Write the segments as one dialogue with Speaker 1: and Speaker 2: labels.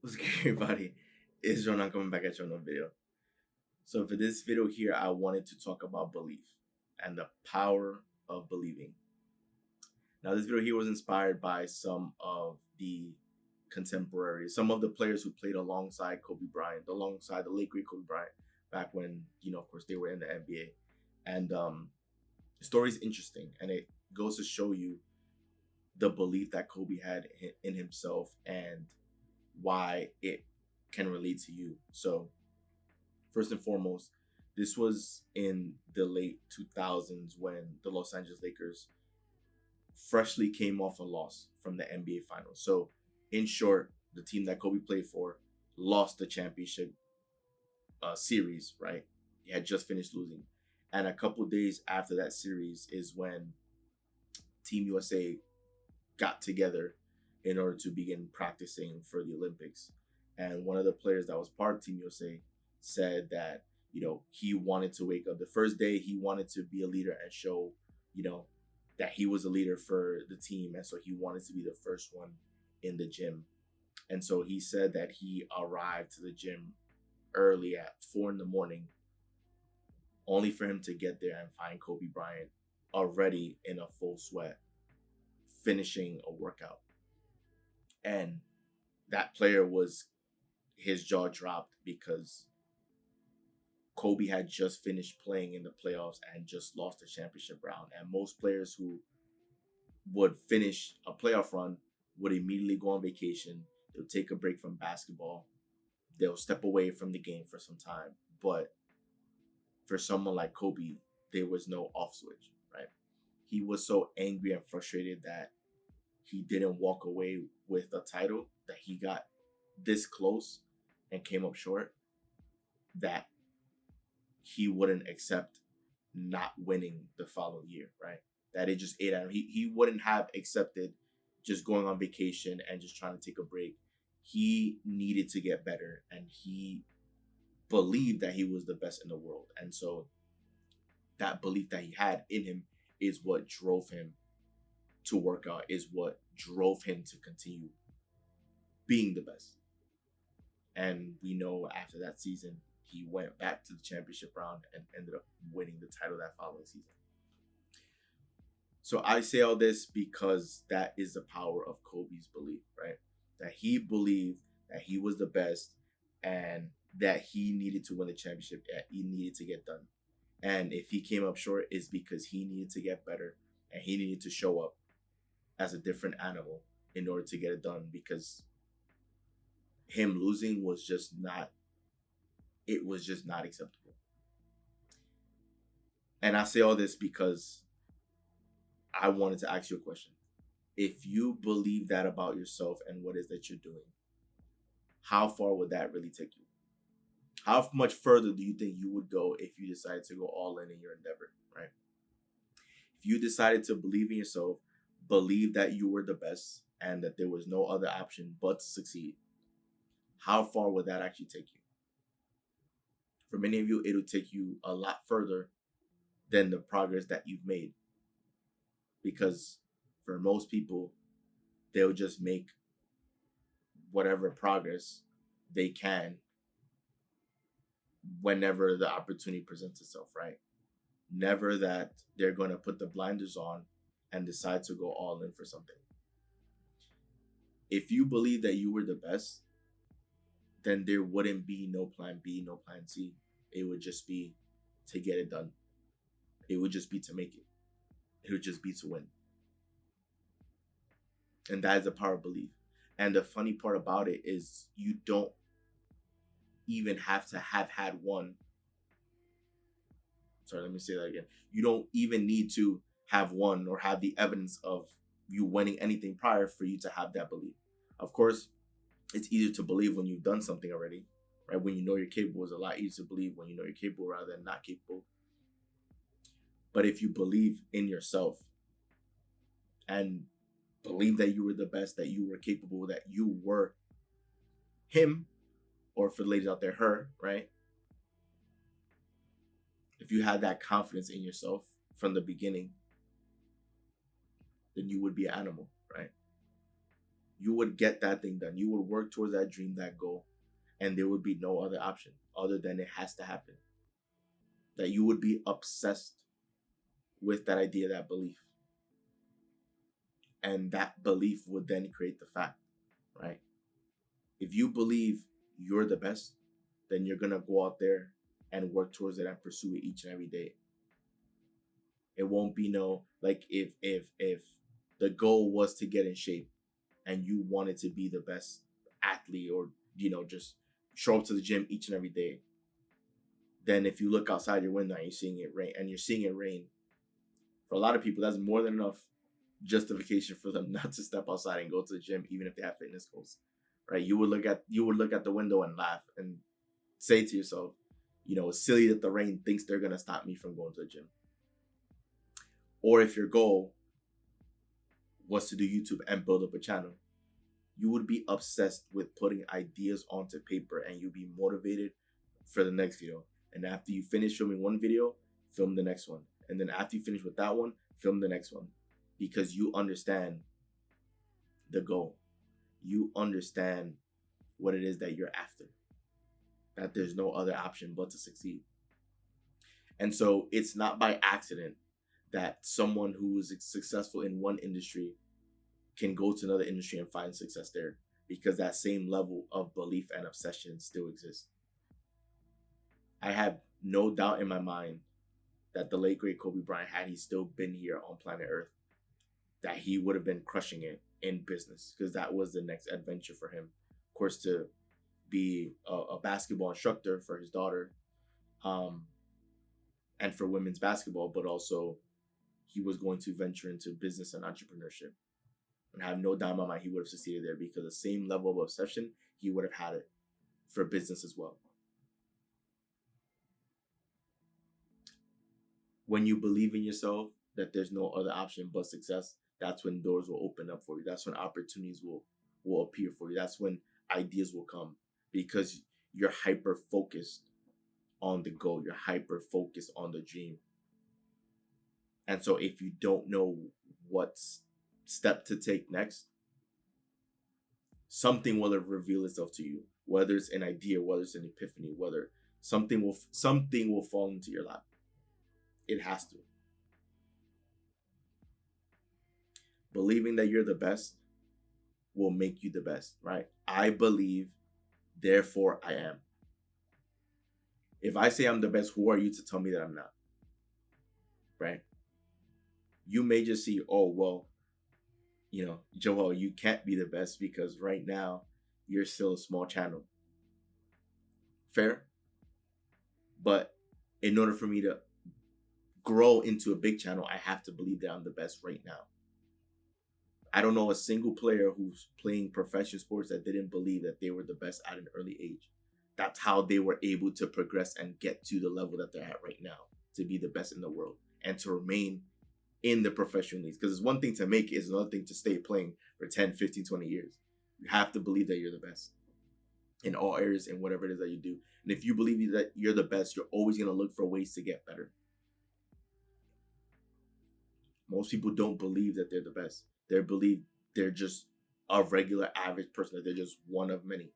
Speaker 1: What's good, everybody? It's John. I'm coming back at you on a video. So for this video here, I wanted to talk about belief and the power of believing. Now, this video here was inspired by some of the contemporaries, some of the players who played alongside Kobe Bryant, alongside the late great Kobe Bryant, back when of course, they were in the NBA. And the story is interesting, and it goes to show you the belief that Kobe had in himself and why it can relate to you. So, first and foremost, this was in the late 2000s when the Los Angeles Lakers freshly came off a loss from the NBA Finals. So, in short, the team that Kobe played for lost the championship series, right? He had just finished losing. And a couple days after that series is when Team USA got together in order to begin practicing for the Olympics. And one of the players that was part of Team USA said that, he wanted to wake up the first day, he wanted to be a leader and show, that he was a leader for the team. And so he wanted to be the first one in the gym. And so he said that he arrived to the gym early at 4 in the morning, only for him to get there and find Kobe Bryant already in a full sweat, finishing a workout. And that player was, his jaw dropped because Kobe had just finished playing in the playoffs and just lost the championship round. And most players who would finish a playoff run would immediately go on vacation. They'll take a break from basketball. They'll step away from the game for some time. But for someone like Kobe, there was no off switch, right? He was so angry and frustrated that he didn't walk away with a title, that he got this close and came up short, that he wouldn't accept not winning the following year, right? That it just ate at him. He wouldn't have accepted just going on vacation and just trying to take a break. He needed to get better, and he believed that he was the best in the world. And so that belief that he had in him is what drove him to work out, is what drove him to continue being the best. And we know after that season, he went back to the championship round and ended up winning the title that following season. So I say all this because that is the power of Kobe's belief, right? That he believed that he was the best and that he needed to win the championship, that he needed to get done. And if he came up short, it's because he needed to get better and he needed to show up as a different animal in order to get it done, because him losing was just not, it was just not acceptable. And I say all this because I wanted to ask you a question. If you believe that about yourself and what it is that you're doing, how far would that really take you? How much further do you think you would go if you decided to go all in your endeavor, right? If you decided to believe in yourself, believe that you were the best and that there was no other option but to succeed, how far would that actually take you? For many of you, it'll take you a lot further than the progress that you've made. Because for most people, they'll just make whatever progress they can whenever the opportunity presents itself, right? Never that they're going to put the blinders on and decide to go all in for something. If you believe that you were the best, then there wouldn't be no plan B, no plan C. It would just be to get it done. It would just be to make it. It would just be to win. And that is the power of belief. And the funny part about it is you don't even have to have had one. Sorry, let me say that again. You don't even need to have won or have the evidence of you winning anything prior for you to have that belief. Of course, it's easier to believe when you've done something already, right? When you know you're capable, it's a lot easier to believe when you know you're capable rather than not capable. But if you believe in yourself and believe that you were the best, that you were capable, that you were him, or for the ladies out there, her, right? If you had that confidence in yourself from the beginning, then you would be an animal, right? You would get that thing done. You would work towards that dream, that goal, and there would be no other option other than it has to happen. That you would be obsessed with that idea, that belief. And that belief would then create the fact, right? If you believe you're the best, then you're gonna go out there and work towards it and pursue it each and every day. It won't be no like if the goal was to get in shape and you wanted to be the best athlete, or just show up to the gym each and every day, then if you look outside your window and you're seeing it rain, for a lot of people that's more than enough justification for them not to step outside and go to the gym, even if they have fitness goals, right? You would look at the window and laugh and say to yourself, it's silly that the rain thinks they're gonna stop me from going to the gym. Or if your goal was to do YouTube and build up a channel, you would be obsessed with putting ideas onto paper, and you'd be motivated for the next video. And after you finish filming one video, film the next one. And then after you finish with that one, film the next one. Because you understand the goal. You understand what it is that you're after. That there's no other option but to succeed. And so it's not by accident that someone who is successful in one industry can go to another industry and find success there, because that same level of belief and obsession still exists. I have no doubt in my mind that the late great Kobe Bryant, had he still been here on planet Earth, that he would have been crushing it in business, because that was the next adventure for him. Of course, to be a basketball instructor for his daughter, and for women's basketball, but also he was going to venture into business and entrepreneurship. And I have no doubt in my mind he would have succeeded there, because the same level of obsession, he would have had it for business as well. When you believe in yourself that there's no other option but success, that's when doors will open up for you. That's when opportunities will appear for you. That's when ideas will come, because you're hyper focused on the goal. You're hyper focused on the dream. And so if you don't know what step to take next, something will reveal itself to you, whether it's an idea, whether it's an epiphany, whether something will fall into your lap. It has to. Believing that you're the best will make you the best, right? I believe, therefore I am. If I say I'm the best, who are you to tell me that I'm not? Right? You may just see, oh, well, Joel, you can't be the best because right now you're still a small channel. Fair? But in order for me to grow into a big channel, I have to believe that I'm the best right now. I don't know a single player who's playing professional sports that didn't believe that they were the best at an early age. That's how they were able to progress and get to the level that they're at right now, to be the best in the world and to remain in the professional leagues. Because it's one thing to make it, it's another thing to stay playing for 10, 15, 20 years. You have to believe that you're the best in all areas and whatever it is that you do. And if you believe that you're the best, you're always going to look for ways to get better. Most people don't believe that they're the best. They believe they're just a regular average person, that they're just one of many.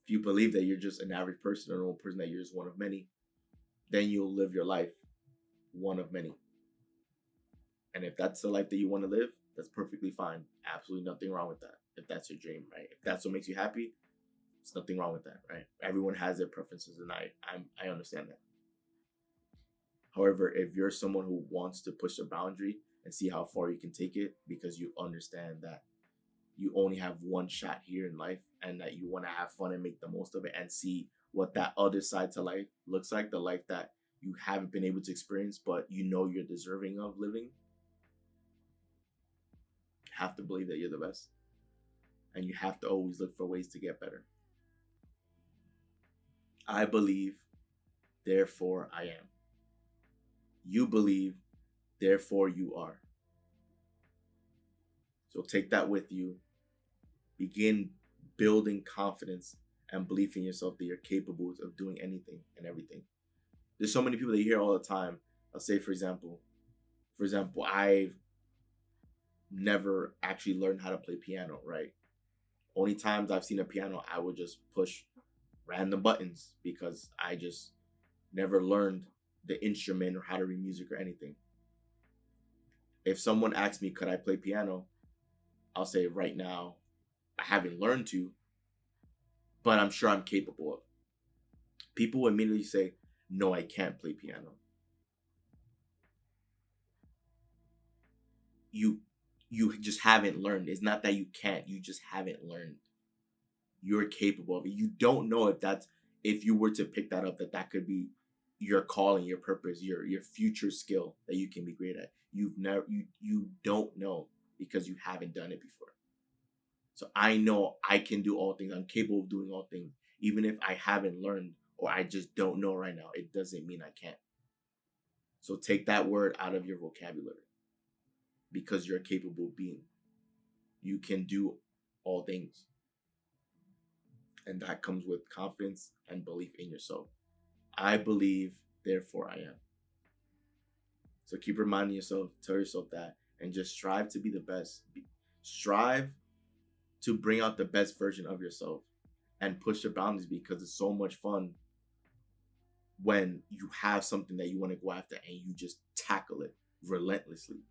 Speaker 1: If you believe that you're just an average person or a normal person, that you're just one of many, then you'll live your life one of many. And if that's the life that you want to live, that's perfectly fine. Absolutely nothing wrong with that. If that's your dream, right? If that's what makes you happy, there's nothing wrong with that, right? Everyone has their preferences, and I understand that. However, if you're someone who wants to push a boundary and see how far you can take it, because you understand that you only have one shot here in life, and that you want to have fun and make the most of it and see what that other side to life looks like, the life that you haven't been able to experience, but you're deserving of living, you have to believe that you're the best. And you have to always look for ways to get better. I believe, therefore I am. You believe, therefore you are. So take that with you. Begin building confidence and belief in yourself that you're capable of doing anything and everything. There's so many people that you hear all the time. I'll say, for example, never actually learned how to play piano, right? Only times I've seen a piano, I would just push random buttons because I just never learned the instrument or how to read music or anything. If someone asks me, could I play piano? I'll say right now, I haven't learned to, but I'm sure I'm capable of. People immediately say, no, I can't play piano. You just haven't learned. It's not that you can't, you just haven't learned. You're capable of it. You don't know if you were to pick that up, that could be your calling, your purpose, your future skill that you can be great at. You don't know because you haven't done it before. So I know I can do all things. I'm capable of doing all things. Even if I haven't learned or I just don't know right now, it doesn't mean I can't. So take that word out of your vocabulary because you're a capable being. You can do all things. And that comes with confidence and belief in yourself. I believe, therefore I am. So keep reminding yourself, tell yourself that, and just strive to be the best. Strive to bring out the best version of yourself and push the boundaries, because it's so much fun when you have something that you want to go after and you just tackle it relentlessly.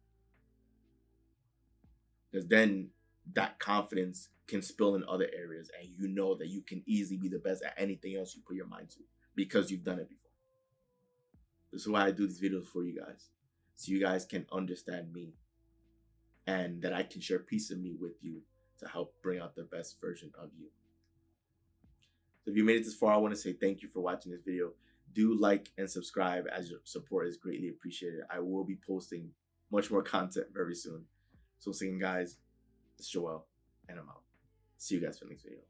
Speaker 1: Because then that confidence can spill in other areas and you know that you can easily be the best at anything else you put your mind to because you've done it before. This is why I do these videos for you guys, so you guys can understand me and that I can share a piece of me with you to help bring out the best version of you. So if you made it this far, I want to say thank you for watching this video. Do like and subscribe, as your support is greatly appreciated. I will be posting much more content very soon. So once again, guys, it's Joel, and I'm out. See you guys for the next video.